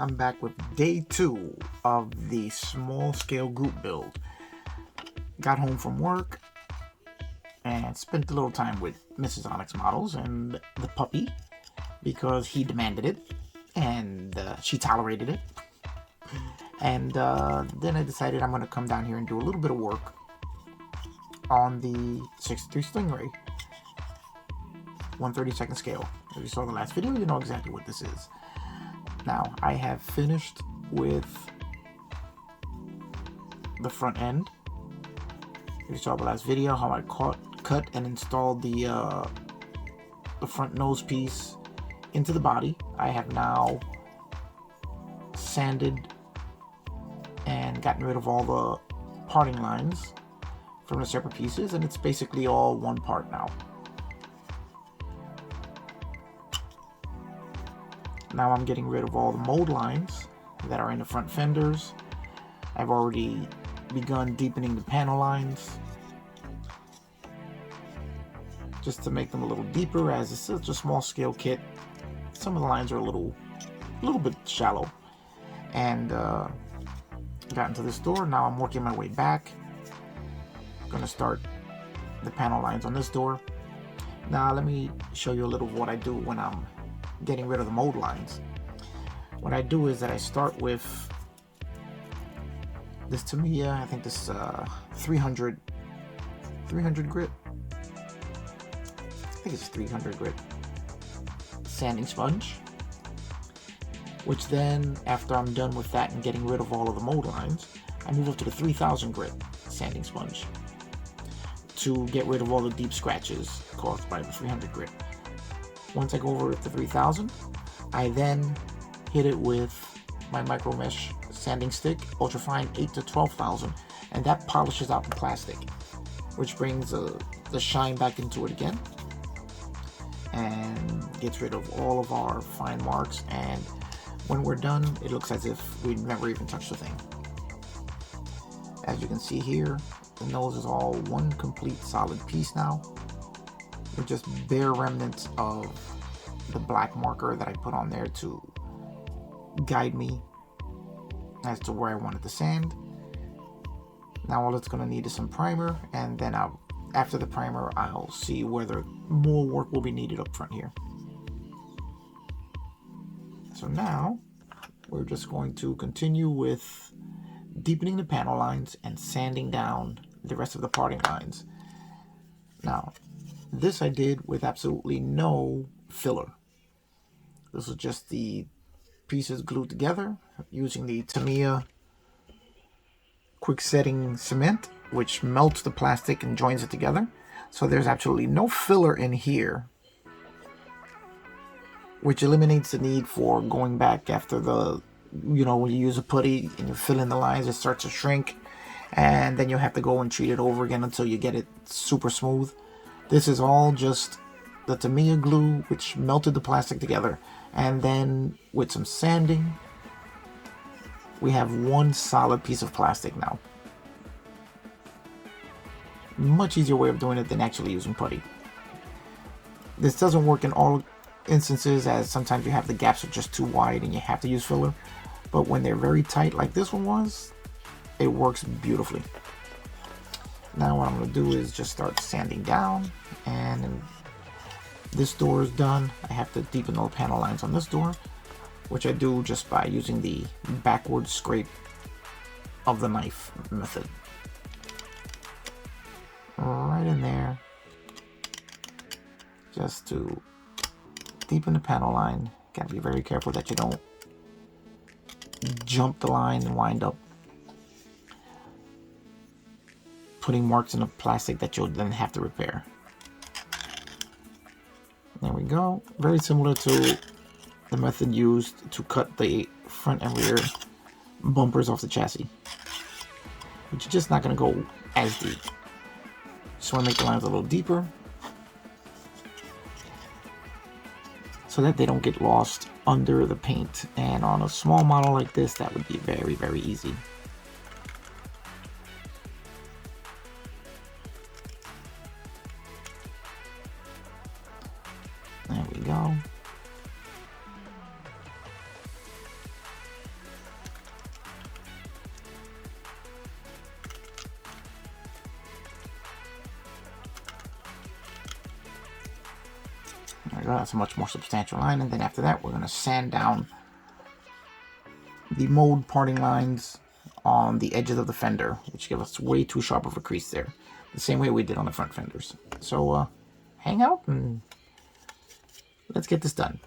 I'm back with day 2 of the small scale group build. Got home from work and spent a little time with Mrs. Onyx Models and the puppy because he demanded it and she tolerated it. And then I decided I'm going to come down here and do a little bit of work on the 63 Stingray 1/32 scale. If you saw the last video, you know exactly what this is. Now, I have finished with the front end. If you saw the last video, how I cut and installed the front nose piece into the body. I have now sanded and gotten rid of all the parting lines from the separate pieces, and it's basically all one part now. Now I'm getting rid of all the mold lines that are in the front fenders. I've already begun deepening the panel lines just to make them a little deeper, as it's such a small scale kit. Some of the lines are a little bit shallow. And got into this door. Now I'm working my way back. Gonna start the panel lines on this door. Now let me show you a little of what I do when I'm getting rid of the mold lines. What I do is that I start with this Tamiya, I think this 300 grit. I think it's 300 grit sanding sponge, which then, after I'm done with that and getting rid of all of the mold lines, I move up to the 3000 grit sanding sponge to get rid of all the deep scratches caused by the 300 grit. Once I go over to 3000, I then hit it with my micro mesh sanding stick, ultrafine 8 to 12,000, and that polishes out the plastic, which brings the shine back into it again and gets rid of all of our fine marks. And when we're done, it looks as if we never even touched the thing. As you can see here, the nose is all one complete solid piece now, with just bare remnants of the black marker that I put on there to guide me as to where I wanted to sand. Now all it's going to need is some primer, and then after the primer I'll see whether more work will be needed up front here. So now we're just going to continue with deepening the panel lines and sanding down the rest of the parting lines. Now, this I did with absolutely no filler. This is just the pieces glued together using the Tamiya quick setting cement, which melts the plastic and joins it together. So there's absolutely no filler in here, which eliminates the need for going back after when you use a putty and you fill in the lines, it starts to shrink, and then you have to go and treat it over again until you get it super smooth. This is all just the Tamiya glue, which melted the plastic together, and then with some sanding, we have one solid piece of plastic now. Much easier way of doing it than actually using putty. This doesn't work in all instances, as sometimes you have the gaps are just too wide and you have to use filler, but when they're very tight like this one was, it works beautifully. Now what I'm going to do is just start sanding down, and this door is done. I have to deepen all the panel lines on this door, which I do just by using the backward scrape of the knife method. Right in there, just to deepen the panel line. Gotta be very careful that you don't jump the line and wind up putting marks in the plastic that you'll then have to repair. There we go. Very similar to the method used to cut the front and rear bumpers off the chassis, but you're just not going to go as deep. Just want to make the lines a little deeper so that they don't get lost under the paint. And on a small model like this, that would be very, very easy. There we go. that's a much more substantial line. And then after that, we're going to sand down the mold parting lines on the edges of the fender, which give us way too sharp of a crease there, the same way we did on the front fenders. So hang out and let's get this done.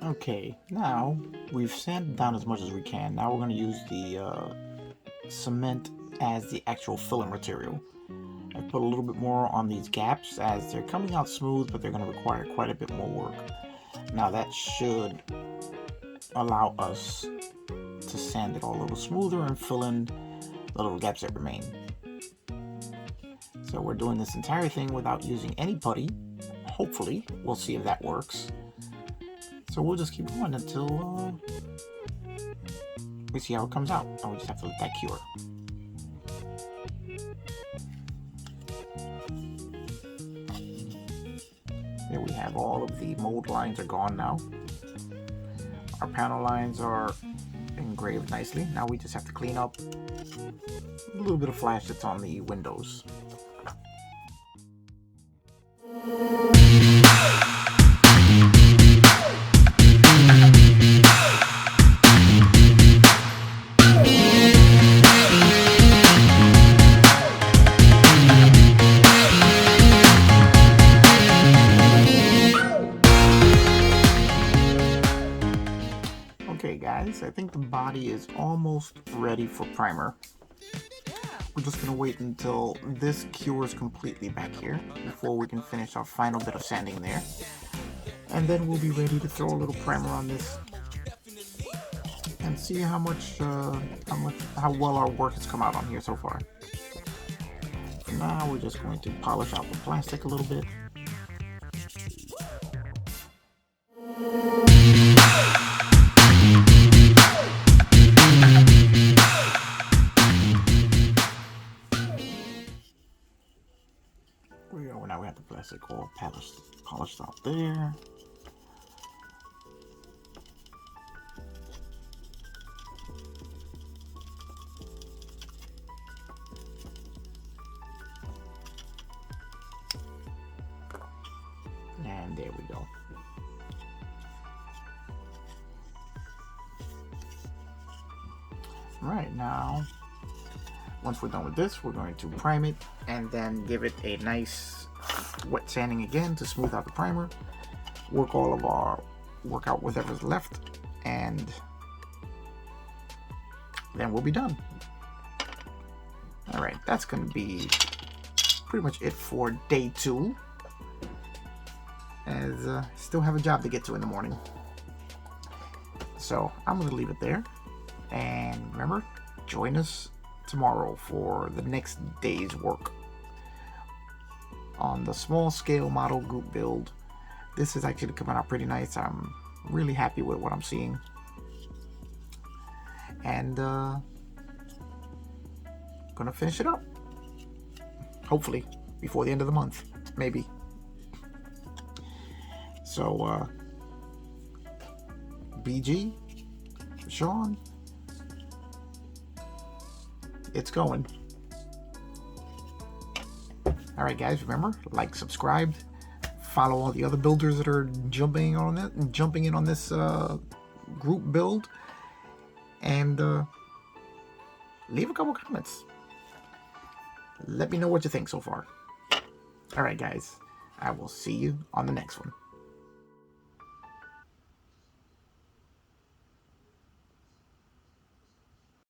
Okay, now we've sanded down as much as we can. Now we're going to use the cement as the actual filler material. I've put a little bit more on these gaps as they're coming out smooth, but they're going to require quite a bit more work. Now that should allow us to sand it all a little smoother and fill in the little gaps that remain. So we're doing this entire thing without using any putty. Hopefully, we'll see if that works. So we'll just keep going until we see how it comes out. And we just have to let that cure. There we have all of the mold lines are gone now. Our panel lines are engraved nicely. Now we just have to clean up a little bit of flash that's on the windows. Okay guys, I think the body is almost ready for primer. We're just going to wait until this cures completely back here before we can finish our final bit of sanding there. And then we'll be ready to throw a little primer on this and see how well our work has come out on here so far. For now, we're just going to polish out the plastic a little bit. Now we have the plastic all polished out there. And there we go. Right now, once we're done with this, we're going to prime it and then give it a nice wet sanding again to smooth out the primer, work out whatever's left, and then we'll be done. Alright, that's going to be pretty much it for day 2, as still have a job to get to in the morning. So I'm going to leave it there, and remember, join us tomorrow for the next day's work on the small scale model group build. This is actually coming out pretty nice. I'm really happy with what I'm seeing, and gonna finish it up hopefully before the end of the month, maybe. BG, Sean, it's going. Alright guys, remember, like, subscribe, follow all the other builders that are jumping in on this group build, and leave a couple comments. Let me know what you think so far. Alright guys, I will see you on the next one.